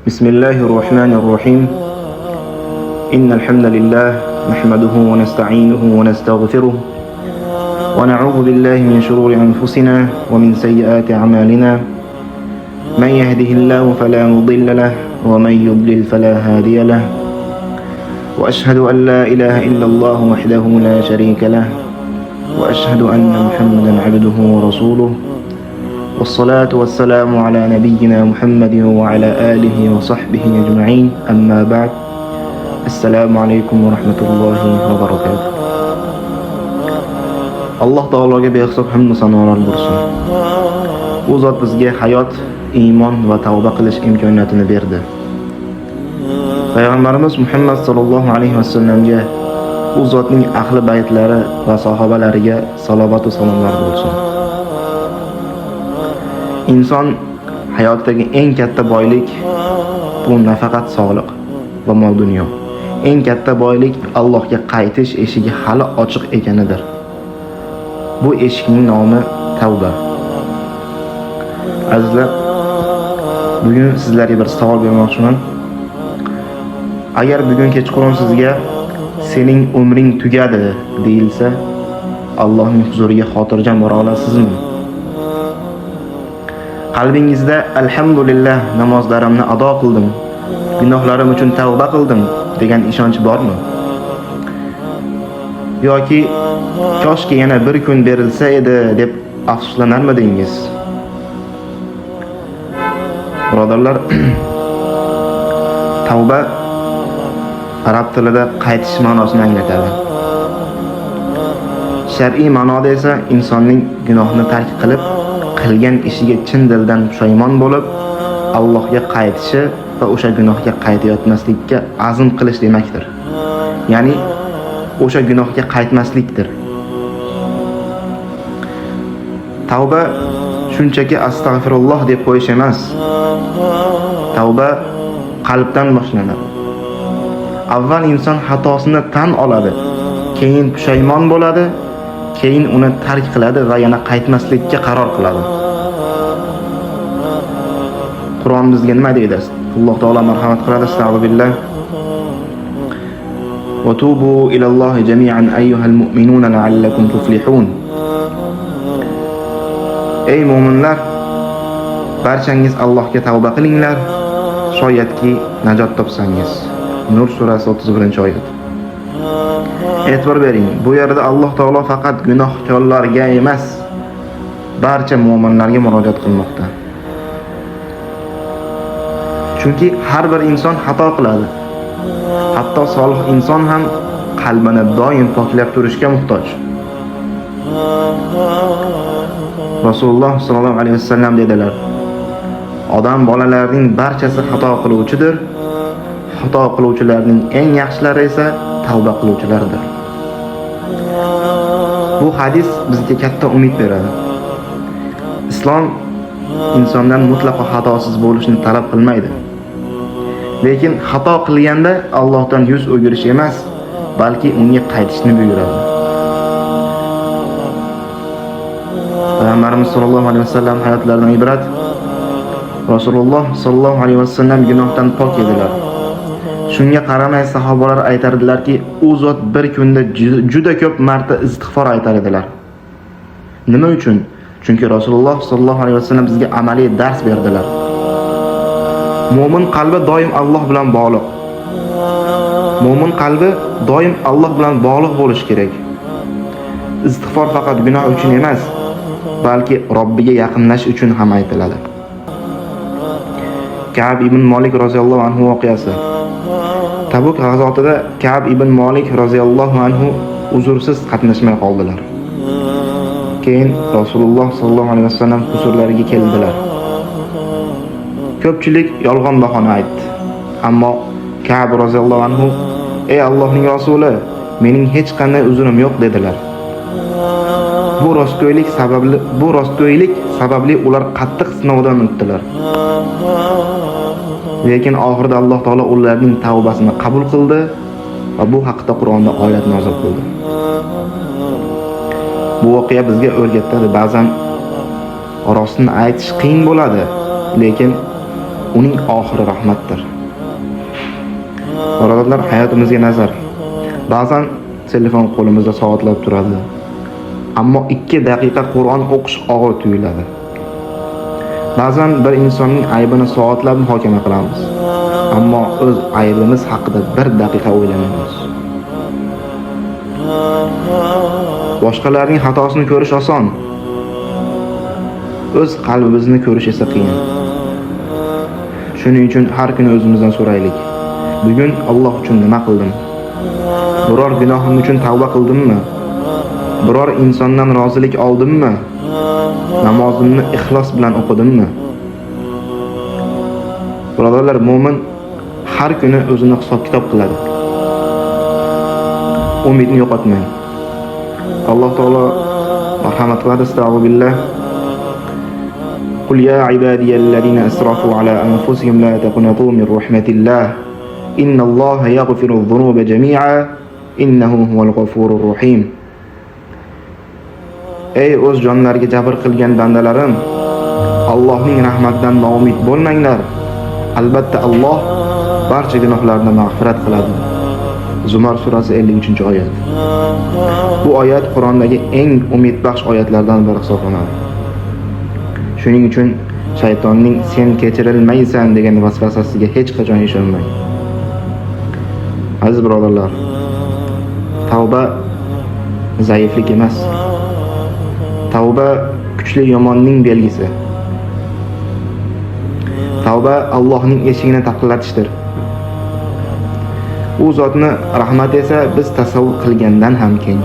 بسم الله الرحمن الرحيم إن الحمد لله نحمده ونستعينه ونستغفره ونعوذ بالله من شرور أنفسنا ومن سيئات أعمالنا من يهده الله فلا مضل له ومن يضلل فلا هادي له وأشهد أن لا إله إلا الله وحده لا شريك له وأشهد أن محمدا عبده ورسوله والصلاة والسلام على نبينا محمد وعلى آله وصحبه أجمعين أما بعد السلام عليكم ورحمة الله وبركاته. Alloh taologa behisob hamd sanolar bo'lsin. U zot bizga hayot, iymon va tavba qilish imkoniyatini berdi. Payg'ambarimiz Muhammad sallallohu alayhi vasallamga, u zotning ahli baytlari va sahobalariga salovat va salomlar bo'lsin. Inson hayotdagi eng katta boylik bu nafaqat sog'liq va mol dunyo. Eng katta boylik Allohga qaytish eshigi hali ochiq ekanidir. Bu eshikning nomi tavba. Azizlar, bugun sizlarga bir savol bermoqchiman. Agar bugun kechqurun sizga sening umring tugadi deyilsa, Allohning huzuriga xotirjam bora olasizmi? Qalbingizda alhamdulillah namozlarimni ado qildim, gunohlarim uchun tavba qildim degan ishonch bormi? Yoki koshki yana bir kun berilsa edi deb afsuslanarmidingiz? Birodarlar, tavba arab tilida qaytish ma'nosini anglatadi. Shar'iy ma'noda esa insonning gunohni tark qilib, qilgan ishiga chin dildan pushaymon bo'lib, Allohga qaytishi va o'sha gunohga qaytayotmaslikka azm qilish demakdir. Ya'ni o'sha gunohga qaytmaslikdir. Tavba shunchaki astag'firulloh deb qo'yish emas. Tavba qalbdan boshlanadi. Avval inson xatosini tan oladi, keyin pushaymon bo'ladi, keyin uni tark qiladi va yana qaytmaslikka qaror qiladi. Qur'on bizga nima deydi? Alloh taolo marhamat qiladi. Astag'firullah. Va tubu ilallohi jami'an ayyuhal mu'minuna la'allakum tuflihun. Ey mu'minlar, barchangiz Allohga tavba qilinglar, shoyatki najot topsangiz. Nur surasi 31-oyat. E'tibor bering, bu yerda Alloh taolo faqat gunohkorlarga emas, barcha mu'minlarga murojaat qilmoqda. Chunki har bir inson xato qiladi. Hatto solih inson ham qalbini doim poklab turishga muhtoj. Rasululloh sallallohu alayhi vasallam dedilar: odam bolalarining barchasi xato qiluvchidir. Xato qiluvchilarning eng yaxshilari esa tavba qiluvchilardir. Bu hadis bizga katta umid beradi. Islom insondan mutlaqo xatosiz bo'lishni talab qilmaydi. Lekin xato qilganda Allohdan yuz o'girish emas, balki unga qaytishni buyuradi. Payg'ambarimiz sollallohu alayhi vasallam hayotlaridan ibrat. Rasululloh sollallohu alayhi vasallam gunohdan pok edilar. Shunga qaramay sahobalar aytardilarki, u zot bir kunda juda ko'p marta istig'for aytar edilar. Nima uchun? Chunki Rasululloh sollallohu alayhi vasallam bizga amaliy dars berdilar. Mo'min qalbi doim Alloh bilan bog'liq. Mo'min qalbi doim Alloh bilan bog'liq bo'lishi kerak. Istig'for faqat gunoh uchun emas, balki Robbiga yaqinlash uchun ham aytiladi. Ka'b ibn Malik roziyallohu anhu voqeasi. Tabuk g'azotida Ka'b ibn Malik roziyallohu anhu uzursiz qatnashmay qoldilar. Keyin Rasululloh sallallohu alayhi vasallam huzurlariga keldilar. Ko'pchilik yolg'on bahona aytdi. Ammo Ka'b roziyallohu anhu: "Ey Allohning rasuli, mening hech qanday uzrim yo'q" dedilar. Bu rostgo'ylik sababli ular qattiq sinovdan o'tdilar. Lekin oxirida Alloh taolo ularning tavbasini qabul qildi va bu haqda Qur'onda oyat nozil qildi. Bu voqea bizga o'rgatadi, ba'zan rostni aytish qiyin bo'ladi, lekin uning oxiri rahmatdir. Birodarlar, hayotimizga nazar. Ba'zan telefon qo'limizda soatlab turadi. Ammo 2 daqiqa Qur'on o'qish og'ir tuyuladi. Ba'zan bir insonning aybini soatlab muhokama qilamiz. Ammo o'z aybimiz haqida 1 daqiqa o'ylamaymiz. Boshqalarning xatosini ko'rish oson. O'z qalbimizni ko'rish esa qiyin. Shuning uchun har kuni o'zimizdan so'raylik. Bugun Alloh uchun nima qildim? Biror gunohim uchun tavba qildimmi? Biror insondan rozilik oldimmi? Namozimni ixlos bilan o'qidimmi? Birodarlar, mu'min har kuni o'zini hisob-kitob qiladi. Umidni yo'qotmang. Alloh taolo marhamat qiladi. Astagfirullah. Qul ya ibadiyallazina asrafu ala anfusihim la taqnatu min rahmatillah. Innalloha yaghfiru-dhunuba jami'a innahu huval ghafurur rahim. Ey o'z jonlariga jabr qilgan bandalarim, Allohning rahmatidan noumid bo'lmanglar. Albatta Alloh barcha gunohlarni mag'firat qiladi. Zumar surasi 53-oyat. Bu oyat Qur'ondagi eng umidbaxsh oyatlardan biri hisoblanadi. Shuning uchun shaytonning sen kechirilmaysan degan vasvasasiga hech qachon ishonmang. Aziz birodarlar, tavba zaiflik emas. Tavba kuchli yomonning belgisi. Tavba Allohning eshigini taqillatishdir. U zotni rahmati esa biz tasavvur qilgandan ham keng.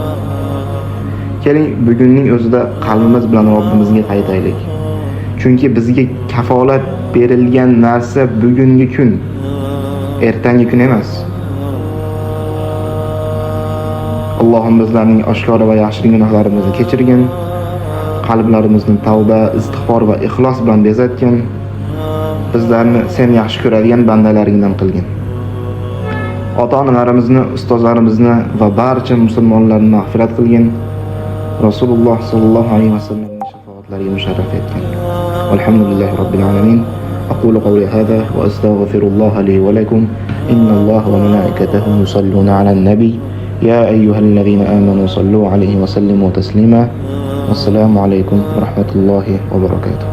Keling, bugunning o'zida qalbimiz bilan Robbimizga qaytaylik. Chunki bizga kafolat berilgan narsa bugungi kun, ertangi kun emas. Allohim bizlarning oshkora va yaxshi gunohlarimizni kechirgin, qalblarimizni tavba, istig'for va ixlos bilan bezatgin, bizlarni sen yaxshi ko'radigan bandalaringdan qilgin. Ota-onalarimizni, ustozlarimizni va barcha musulmonlarni mag'firat qilgin. Rasululloh sallallohu alayhi vasallamning shafoatlariga musharraf etgin. Alhamdulillahi robbil alamin. أقول قولي هذا وأستغفر الله لي ولكم إن الله وملائكته يصلون على النبي يا أيها الذين آمنوا صلوا عليه وسلموا تسليما والسلام عليكم ورحمة الله وبركاته.